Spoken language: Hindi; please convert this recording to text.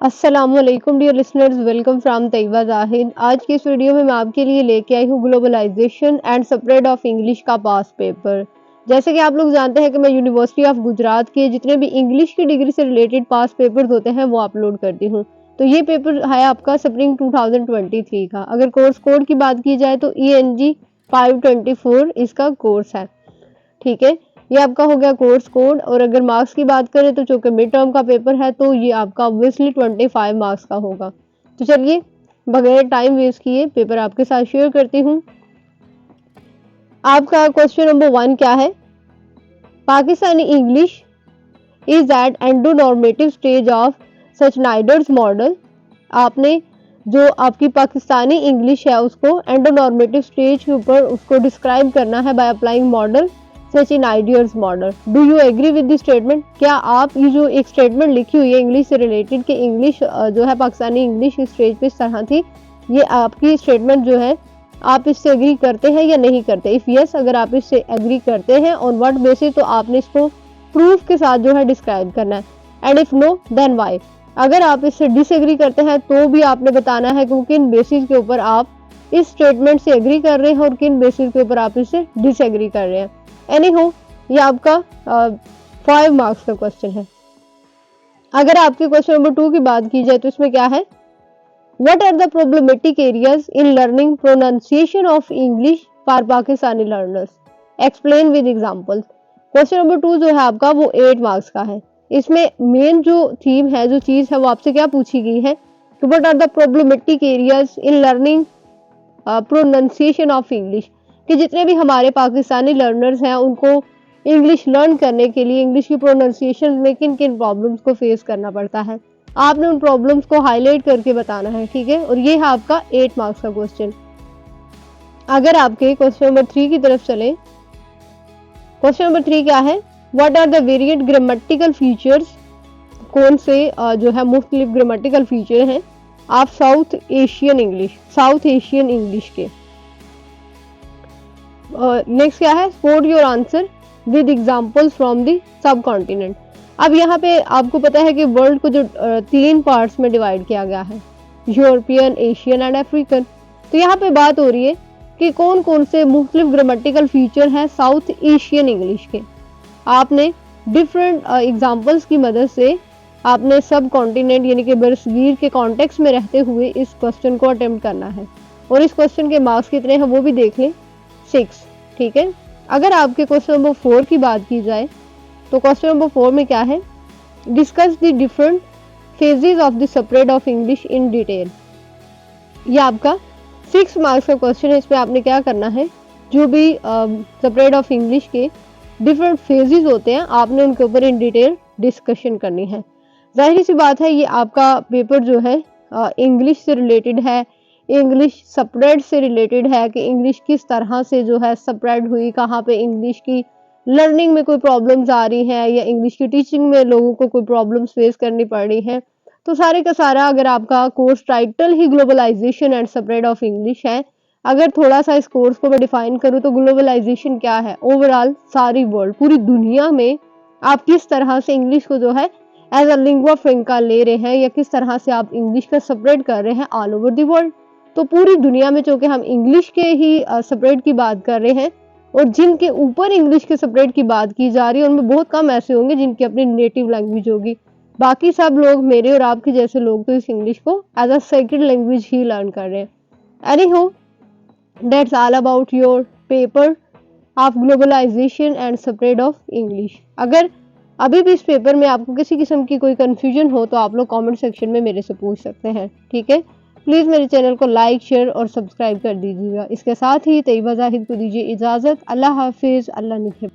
अस्सलामुअलैकुम dear listeners, welcome from Tayyaba Zahid. आज की इस वीडियो में मैं आपके लिए लेके आई हूँ globalization and spread of English का पास पेपर। जैसे कि आप लोग जानते हैं कि मैं यूनिवर्सिटी ऑफ गुजरात के जितने भी इंग्लिश की डिग्री से रिलेटेड पास पेपर्स होते हैं वो अपलोड करती हूँ। तो ये पेपर है आपका स्प्रिंग 2023 का। अगर कोर्स कोड की बात की जाए तो ENG 524 इसका कोर्स है। ठीक है, ये आपका हो गया कोर्स कोड। और अगर मार्क्स की बात करें तो चूंकि मिड टर्म का पेपर है तो ये आपका ऑब्वियसली 25 मार्क्स का होगा। तो चलिए बगैर टाइम वेस्ट किए पेपर आपके साथ शेयर करती हूँ। आपका क्वेश्चन नंबर 1 क्या है? Pakistani English is at endonormative stage of Schneider's model. आपने जो आपकी पाकिस्तानी इंग्लिश है उसको एंडोनॉर्मेटिव स्टेज के ऊपर उसको डिस्क्राइब करना है by applying model Schneider's model. Do you agree with this statement? क्या आप ये जो एक स्टेटमेंट लिखी हुई है इंग्लिश से रिलेटेड कि इंग्लिश जो है पाकिस्तानी इंग्लिश इस स्टेज पे इस तरह थी, ये आपकी स्टेटमेंट जो है आप इससे एग्री करते हैं या नहीं करते? इफ यस, अगर आप इससे एग्री करते हैं ऑन व्हाट बेसिस, तो आपने इसको प्रूफ के साथ जो है डिस्क्राइब करना है। And if no then why. अगर आप इससे डिसएग्री करते हैं तो भी आपने बताना है कि किन बेसिस के ऊपर आप इस स्टेटमेंट से एग्री कर रहे हैं और किन बेसिस के ऊपर आप इससे डिसएग्री कर रहे हैं। एनी हो, ये आपका 5 मार्क्स का क्वेश्चन है। अगर आपके क्वेश्चन नंबर 2 की बात की जाए तो इसमें क्या है? What are the problematic areas in learning pronunciation of English for Pakistani learners? Explain with example. Question number 2 जो है आपका वो 8 मार्क्स का है। इसमें मेन जो थीम है, जो चीज है, वो आपसे क्या पूछी गई है कि what are the problematic areas in learning pronunciation of English, कि जितने भी हमारे पाकिस्तानी लर्नर्स हैं उनको इंग्लिश लर्न करने के लिए इंग्लिश की प्रोनाउंसिएशन में किन किन प्रॉब्लम्स को फेस करना पड़ता है। आपने उन प्रॉब्लम्स को हाईलाइट करके बताना है। ठीक है, और ये है आपका 8 मार्क्स का क्वेश्चन। अगर आपके क्वेश्चन नंबर 3 की तरफ चले, क्वेश्चन नंबर 3 क्या है? What are the variant grammatical features? कौन से जो है मुख्तलिफ ग्रामेटिकल फीचर हैं आप साउथ एशियन इंग्लिश के? नेक्स्ट क्या है? Support your answer with examples from the subcontinent. अब यहाँ पे आपको पता है कि वर्ल्ड को जो 3 पार्ट्स में डिवाइड किया गया है, यूरोपियन, एशियन एंड अफ्रीकन। तो यहाँ पे बात हो रही है कि कौन कौन से मुख्तलिफ ग्रामेटिकल फीचर हैं साउथ एशियन इंग्लिश के। आपने डिफरेंट एग्जाम्पल्स की मदद से आपने सब कॉन्टिनेंट यानी कि बरसगीर के कॉन्टेक्स्ट में रहते हुए इस क्वेश्चन को अटेम्प्ट करना है। और इस क्वेश्चन के मार्क्स कितने हैं वो भी देख लें, 6। ठीक है, अगर आपके क्वेश्चन नंबर 4 की बात की जाए तो क्वेश्चन नंबर 4 में क्या है? Discuss the different phases of the spread of English in detail. ये आपका 6 मार्क्स का क्वेश्चन है। इसमें आपने क्या करना है, जो भी स्प्रेड ऑफ इंग्लिश के डिफरेंट फेजेस होते हैं आपने उनके ऊपर इन डिटेल डिस्कशन करनी है। जाहिर सी बात है ये आपका पेपर जो है इंग्लिश से रिलेटेड है, इंग्लिश स्प्रेड से रिलेटेड है कि इंग्लिश किस तरह से जो है स्प्रेड हुई, कहाँ पे इंग्लिश की लर्निंग में कोई प्रॉब्लम्स आ रही हैं या इंग्लिश की टीचिंग में लोगों को कोई प्रॉब्लम्स फेस करनी पड़ रही हैं। तो सारे का सारा, अगर आपका कोर्स टाइटल ही globalization and spread of English है, अगर थोड़ा सा इस कोर्स को मैं डिफाइन करूँ तो ग्लोबलाइजेशन क्या है? ओवरऑल सारी वर्ल्ड, पूरी दुनिया में आप किस तरह से इंग्लिश को जो है एज अ लिंगुआ फ्रेंका ले रहे हैं या किस तरह से आप इंग्लिश का स्प्रेड कर रहे हैं ऑल ओवर द वर्ल्ड। तो पूरी दुनिया में चूंकि हम इंग्लिश के ही स्प्रेड की बात कर रहे हैं और जिनके ऊपर इंग्लिश के स्प्रेड की बात की जा रही है उनमें बहुत कम ऐसे होंगे जिनकी अपनी नेटिव लैंग्वेज होगी। बाकी सब लोग, मेरे और आपके जैसे लोग, तो इस इंग्लिश को एज अ सेकंड लैंग्वेज ही लर्न कर रहे हैं। Anyhow, that's all about your paper of globalization and spread of English. अगर अभी भी इस पेपर में आपको किसी किस्म की कोई कंफ्यूजन हो तो आप लोग कमेंट सेक्शन में मेरे से पूछ सकते हैं। ठीक है, प्लीज़ मेरे चैनल को लाइक, शेयर और सब्सक्राइब कर दीजिएगा। इसके साथ ही तैयबा जाहिद को दीजिए इजाज़त। अल्लाह हाफिज़, अल्लाह निगहबान।